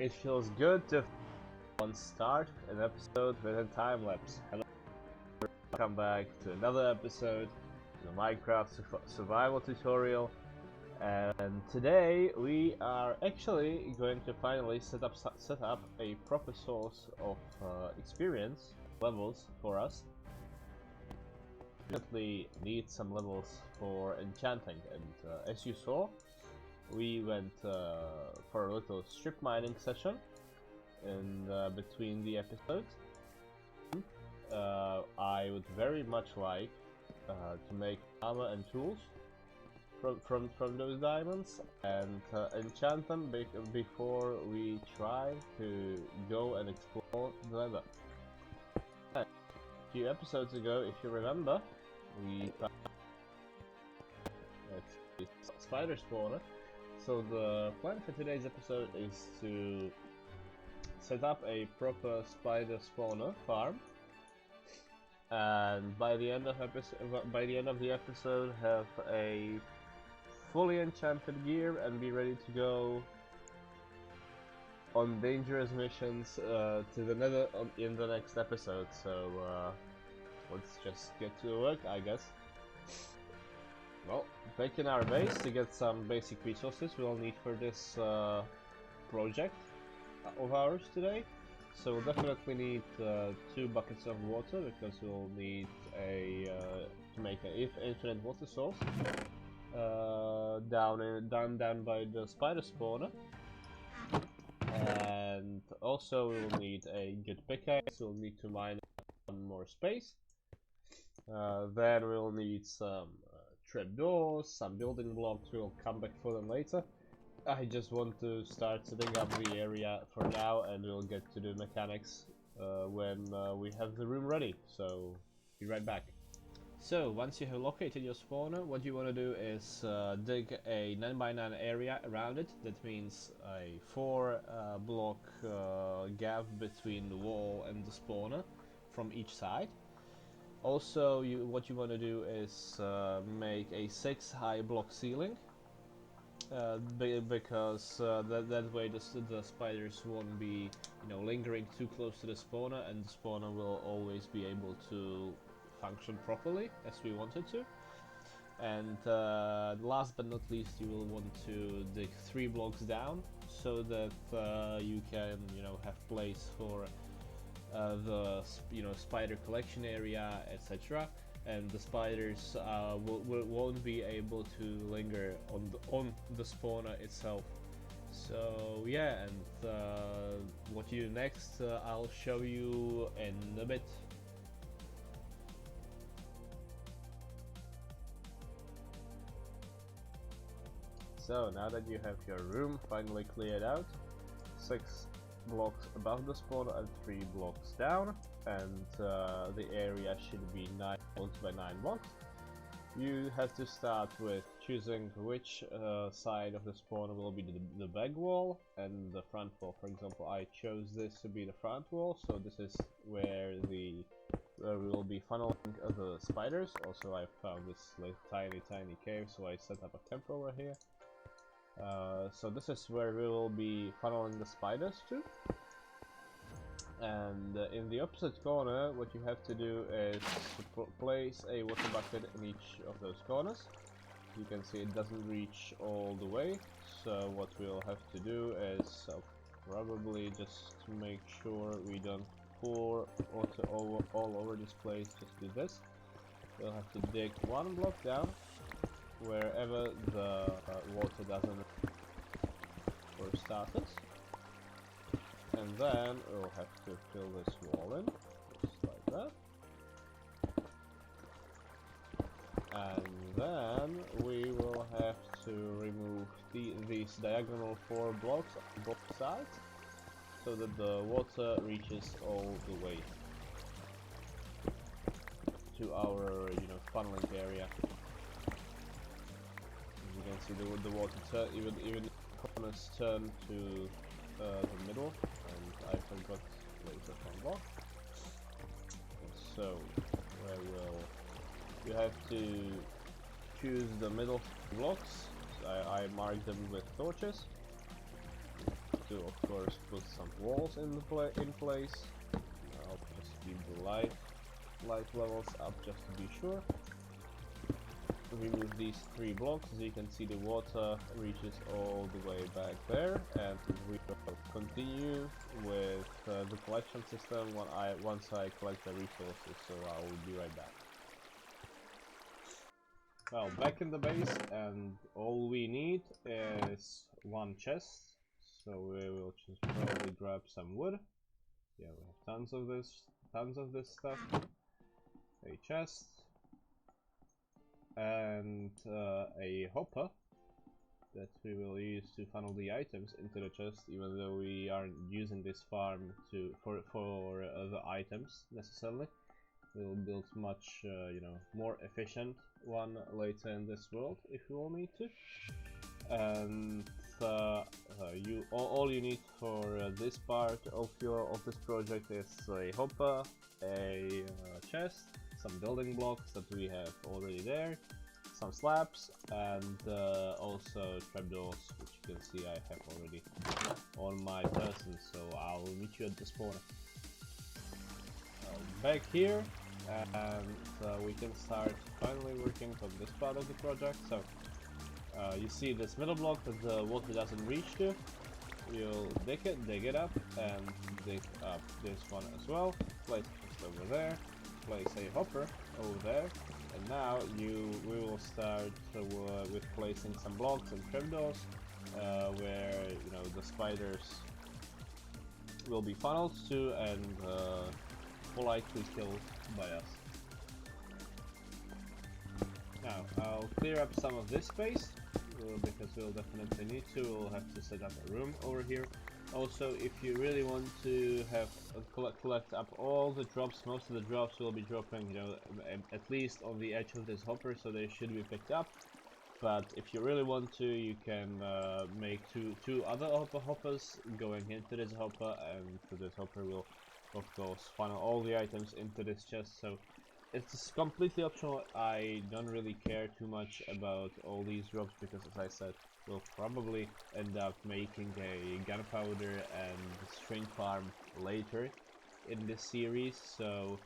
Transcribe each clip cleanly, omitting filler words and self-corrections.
It feels good to start an episode with a time lapse. Hello, welcome back to another episode, the Minecraft survival tutorial. And today we are actually going to finally set up a proper source of experience levels for us. We definitely need some levels for enchanting, and as you saw, we went for a little strip mining session in between the episodes. I would very much like to make armor and tools from those diamonds and enchant them before we try to go and explore the nether. A few episodes ago, if you remember, we found a spider spawner. So the plan for today's episode is to set up a proper spider spawner farm, and by the end of the episode, have a fully enchanted gear and be ready to go on dangerous missions to the nether in the next episode. So let's just get to work, I guess. Well, back in our base to get some basic resources we'll need for this project of ours today. So we'll definitely need 2 buckets of water, because we'll need to make an infinite water source down by the spider spawner. And also we'll need a good pickaxe. We'll need to mine some more space. Then we'll need some trapdoors, some building blocks. We'll come back for them later. I just want to start setting up the area for now, and we'll get to the mechanics when we have the room ready. So be right back. So once you have located your spawner, what you want to do is dig a 9x9 area around it. That means a 4 block gap between the wall and the spawner from each side. Also, what you want to do is make a 6 high block ceiling, because that way the spiders won't be, lingering too close to the spawner, and the spawner will always be able to function properly as we want it to. And last but not least, you will want to dig 3 blocks down, so that you can have place for the spider collection area, etc., and the spiders won't be able to linger on the spawner itself. So yeah, and what you do next, I'll show you in a bit. So now that you have your room finally cleared out, 6 blocks above the spawner and 3 blocks down, and the area should be 9 blocks by 9 blocks. You have to start with choosing which side of the spawner will be the back wall and the front wall. For example, I chose this to be the front wall, so this is where we will be funneling the spiders. Also, I found this tiny cave, so I set up a camp over here. So this is where we will be funneling the spiders to. And in the opposite corner, what you have to do is to place a water bucket in each of those corners. You can see it doesn't reach all the way, so what we'll have to do is probably just to make sure we don't pour water all over this place, just do this. We'll have to dig 1 block down wherever the water doesn't for starters, and then we'll have to fill this wall in, just like that. And then we will have to remove these diagonal 4 blocks on both sides, so that the water reaches all the way to our funneling area. You can see the water turn, even corners turn to the middle, and I forgot to place a block. So you have to choose the middle blocks. So I marked them with torches. to, of course, put some walls in place. I'll just keep the light levels up just to be sure. Remove these 3 blocks. As you can see, the water reaches all the way back there, and we will continue with the collection system once I collect the resources, so I will be right back. Well, back in the base, and all we need is 1 chest, so we will just probably grab some wood. Yeah, we have tons of this stuff. A chest. And a hopper that we will use to funnel the items into the chest, even though we aren't using this farm for the items necessarily. We'll build much more efficient one later in this world if we will need to. And all you need for this part of this project is a hopper, a chest, some building blocks that we have already there, some slabs, and also trapdoors, which you can see I have already on my person, so I'll meet you at the spawner. Back here, and we can start finally working on this part of the project. So you see this middle block that the water doesn't reach to. You'll dig it up, and dig up this one as well. Place it over there. Place a hopper over there, and now we will start with placing some blocks and trapdoors where the spiders will be funneled to and politely killed by us. Now I'll clear up some of this space because we'll definitely need to. We'll have to set up a room over here. Also, if you really want to have collect up all the drops, most of the drops will be dropping, at least on the edge of this hopper, so they should be picked up. But if you really want to, you can make two other hoppers going into this hopper, and this hopper will, of course, funnel all the items into this chest. So it's completely optional. I don't really care too much about all these drops because, as I said, we'll probably end up making a gunpowder and string farm later in this series. So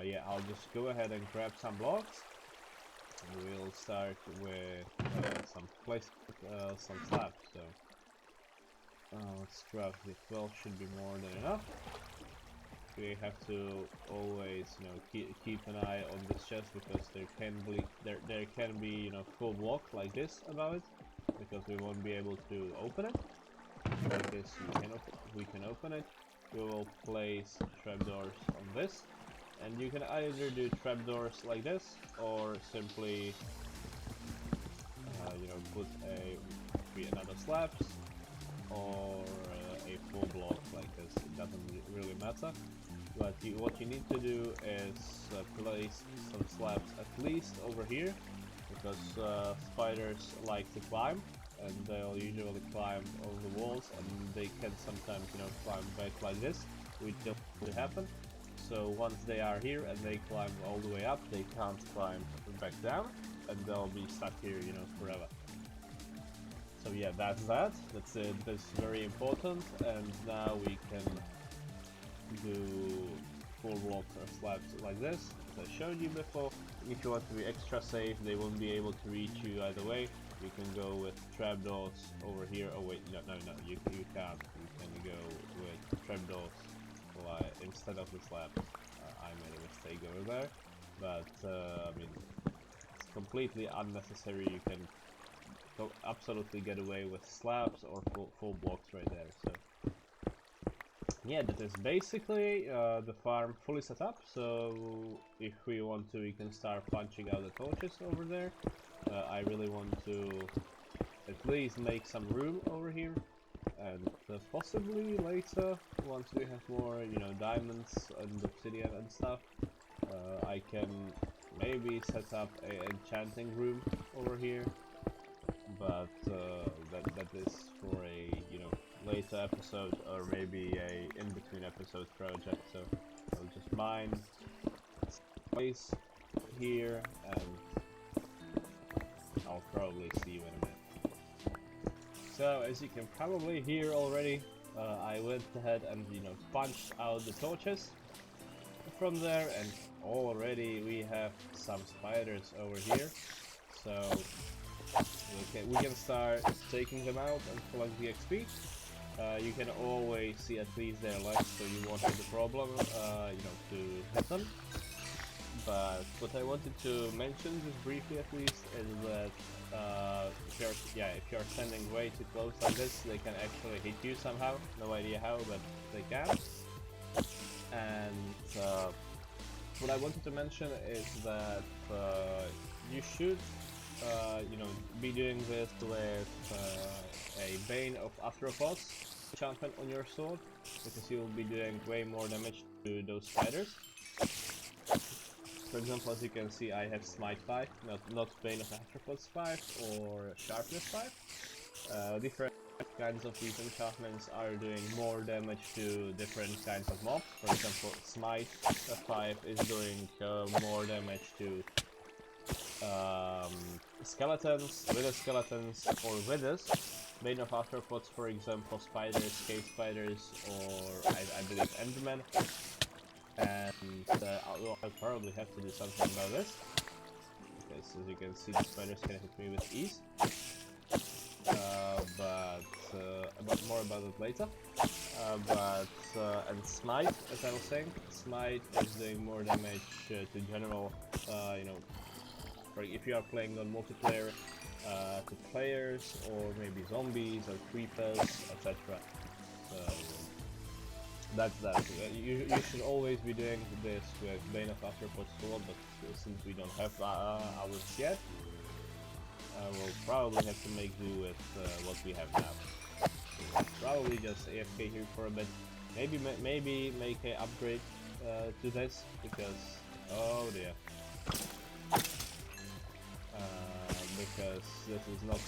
yeah, I'll just go ahead and grab some blocks. We'll start with some slabs. So let's grab the 12. Should be more than enough. We have to always, keep an eye on this chest because there can be full block like this above it, because we won't be able to open it. Like this, we can open it. We will place trapdoors on this, and you can either do trapdoors like this or simply, put another slabs or a full block like this. It doesn't really matter. But what you need to do is place some slabs at least over here, because spiders like to climb, and they'll usually climb over the walls, and they can sometimes, climb back like this, which doesn't happen. So once they are here and they climb all the way up, they can't climb back down, and they'll be stuck here, forever. So yeah, that's it. That's very important, and now we can do full blocks or slabs like this, as I showed you before. If you want to be extra safe, they won't be able to reach you either way. You can go with trapdoors over here. Oh wait, no, you can't. You can go with trapdoors instead of the slabs. I made a mistake over there, but I mean, it's completely unnecessary. You can absolutely get away with slabs or full blocks right there. So yeah, that is basically the farm fully set up. So if we want to, we can start punching out the torches over there. I really want to at least make some room over here, and possibly later, once we have more, diamonds and obsidian and stuff, I can maybe set up an enchanting room over here. But that is for a later episode, or maybe a in-between episode project. So I'll just mine space here, and I'll probably see you in a minute. So as you can probably hear already, I went ahead and punched out the torches from there, and already we have some spiders over here. So we can start taking them out and collect the XP. You can always see at least their legs, so you won't have the problem, to hit them. But what I wanted to mention, just briefly at least, is that if you're standing way too close like this, they can actually hit you somehow. No idea how, but they can. And what I wanted to mention is that you should, be doing this with a Bane of Arthropods enchantment on your sword, because you will be doing way more damage to those spiders. For example, as you can see, I have Smite 5, not Bane of Arthropods 5 or Sharpness 5. Different kinds of these enchantments are doing more damage to different kinds of mobs. For example, Smite 5 is doing more damage to skeletons, wither skeletons, or withers. Bane of Arthropods, for example, spiders, cave spiders, or I believe Endermen. And I'll probably have to do something about this, because as you can see, the spiders can hit me with ease. More about it later. And Smite, as I was saying, Smite is doing more damage to general, if you are playing on multiplayer, to players, or maybe zombies or creepers, etc. So that's that. You should always be doing this with Bane of Arthropods sword, but since we don't have ours yet, we'll probably have to make do with what we have now. Probably just AFK here for a bit. Maybe make an upgrade to this, because oh dear, because this is not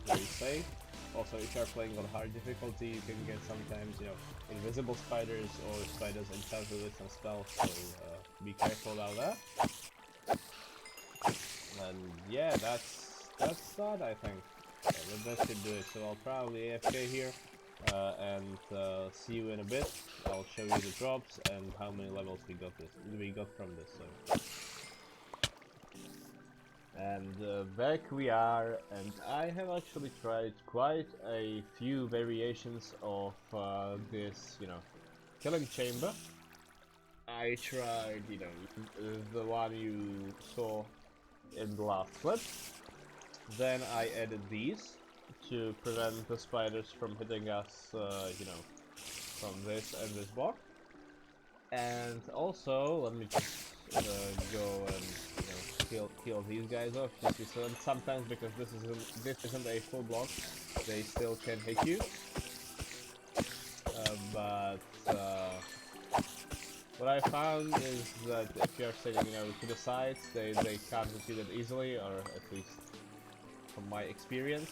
very safe. Also, if you are playing on hard difficulty, you can get sometimes, invisible spiders or spiders enchanted with some spells, so be careful about that. And yeah, that's that, I think. That should do it. So I'll probably AFK here, and see you in a bit. I'll show you the drops and how many levels we got from this. So. And back we are, and I have actually tried quite a few variations of this, killing chamber. I tried, the one you saw in the last clip. Then I added these to prevent the spiders from hitting us, from this and this block. And also, let me just go and kill these guys off. So sometimes, because this isn't a full block, they still can hit you. But what I found is that if you're sitting, to the sides, they can't hit you that easily, or at least from my experience.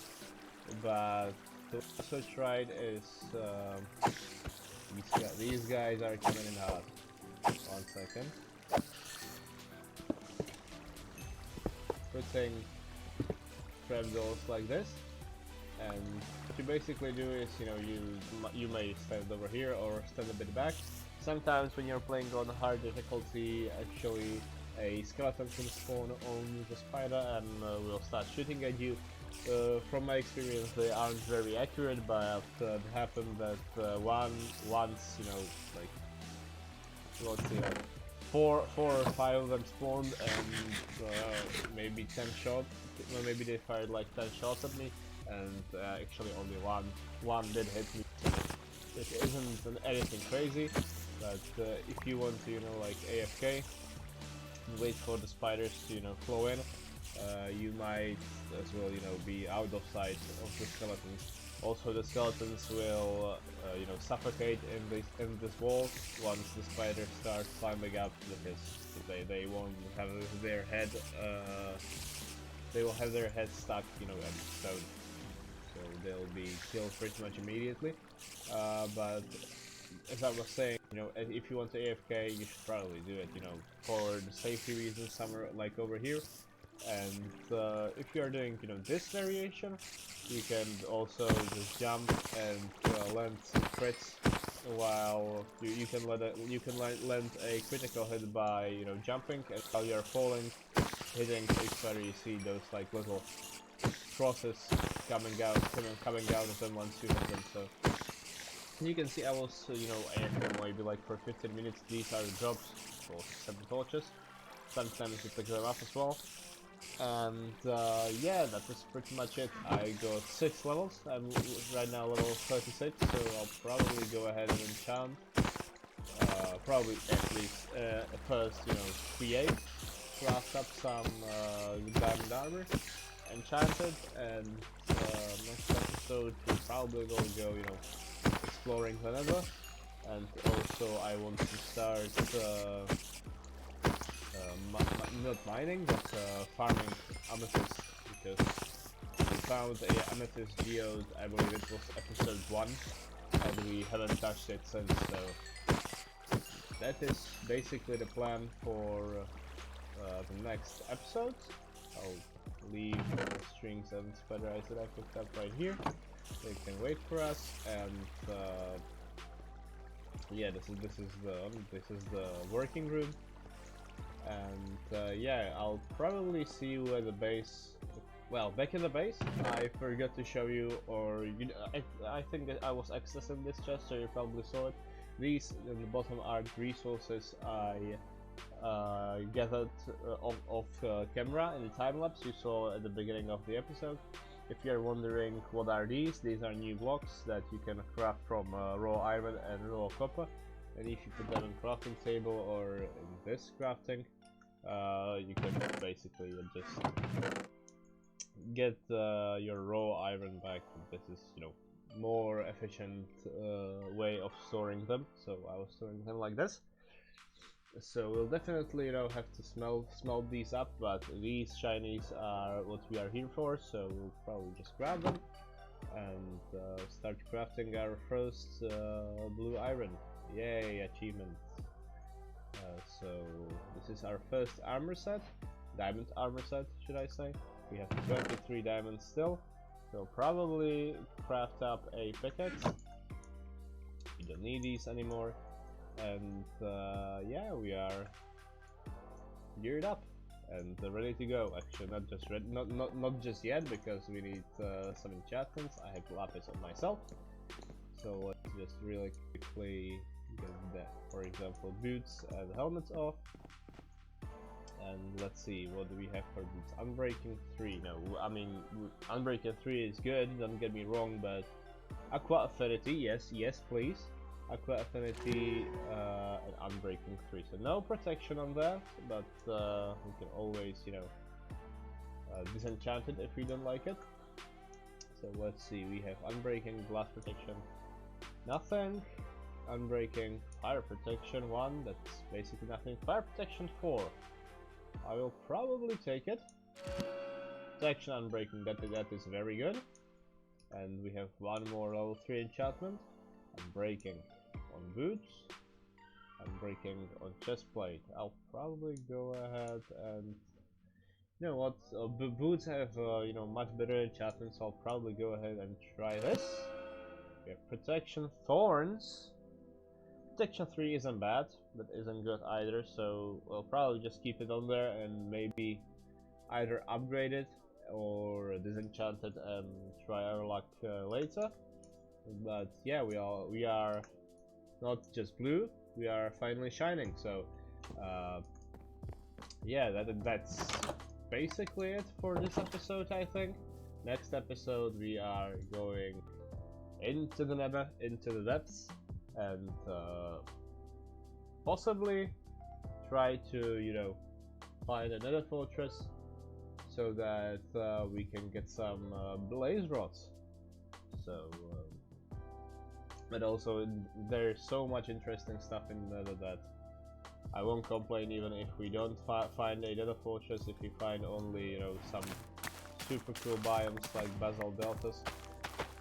But what I also tried is these guys are coming in hard. 1 second. Putting trapdoors like this, and what you basically do is, you may stand over here or stand a bit back. Sometimes when you're playing on hard difficulty, actually a skeleton can spawn on the spider and will start shooting at you. From my experience, they aren't very accurate, but it happened that once, let's see, 4 or 5 of them spawned, and maybe 10 shots. Maybe they fired like 10 shots at me, and actually only one did hit me. It isn't anything crazy, but if you want to, AFK, and wait for the spiders to, flow in, you might as well, be out of sight of the skeletons. Also, the skeletons will, suffocate in this wall once the spiders start climbing up, because they won't have their head, they will have their head stuck, at stone. So they'll be killed pretty much immediately. But as I was saying, if you want to AFK, you should probably do it, for the safety reasons, somewhere like over here. And if you are doing, this variation, you can also just jump and land some crits, while you can land a critical hit by jumping, and while you are falling, hitting is where you see those like little crosses coming out of them once you hit them. So you can see I was AFK maybe like for 15 minutes. These are the jobs for 7 torches. Sometimes you pick them up as well. And yeah, that was pretty much it. I got 6 levels. I'm right now level 36, so I'll probably go ahead and enchant. Probably at least first, create, craft up some diamond armor, enchant it, and next episode we probably will go, exploring the nether. And also I want to start not mining, but farming amethyst, because we found a amethyst geode, I believe it was episode 1, and we haven't touched it since, so that is basically the plan for the next episode. I'll leave the strings and spider eyes that I picked up right here. They can wait for us, and yeah, this is the working room. And yeah, I'll probably see you at the base. Well, back in the base, I forgot to show you, or I think that I was accessing this chest, so you probably saw it. These in the bottom are resources I gathered off camera in the time lapse you saw at the beginning of the episode. If you're wondering what are these are new blocks that you can craft from raw iron and raw copper. And if you put them in crafting table or in this crafting, you can basically just get your raw iron back. This is, more efficient way of storing them. So I was storing them like this. So we'll definitely, have to smelt these up, but these shinies are what we are here for. So we'll probably just grab them and start crafting our first blue iron. Yay, achievement. So this is our first armor set, diamond armor set, should I say. We have 23 diamonds still, so probably craft up a pickaxe. We don't need these anymore. And yeah, we are geared up and ready to go. Actually, not just yet, because we need some enchantments. I have lapis on myself, so let's just really quickly get the, for example, boots and helmets off. And let's see, what do we have for boots? Unbreaking 3. No, I mean, Unbreaking 3 is good, don't get me wrong, but Aqua Affinity, yes please. Aqua Affinity and Unbreaking 3. So no protection on that, but we can always, disenchant it if we don't like it. So let's see, we have Unbreaking, Blast Protection, nothing. Unbreaking, Fire Protection 1, that's basically nothing. Fire Protection 4, I will probably take it. Protection Unbreaking, that is very good. And we have one more level 3 enchantment. Unbreaking on boots, Unbreaking on chestplate. I'll probably go ahead and, you know what, boots have much better enchantments, so I'll probably go ahead and try this. We have Protection Thorns. Protection 3 isn't bad, but isn't good either, so we'll probably just keep it on there and maybe either upgrade it or disenchant it and try our luck later. But yeah, we are not just blue, we are finally shining. So yeah, that's basically it for this episode, I think. Next episode we are going into the nether, into the depths, and possibly try to find another fortress so that we can get some blaze rods. So but also there's so much interesting stuff in the nether that I won't complain even if we don't find a nether fortress, if we find only some super cool biomes like basalt deltas.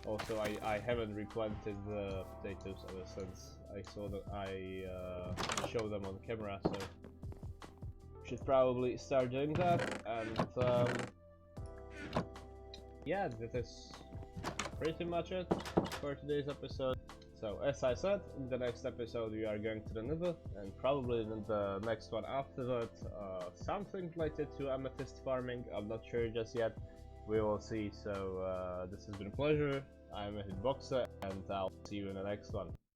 Also, I haven't replanted the potatoes ever since I saw that I showed them on camera, so should probably start doing that. And yeah, that is pretty much it for today's episode. So as I said, in the next episode we are going to the Nether, and probably in the next one after that, something related to amethyst farming. I'm not sure just yet. We will see. So this has been a pleasure. I'm a Hitboxer, and I'll see you in the next one.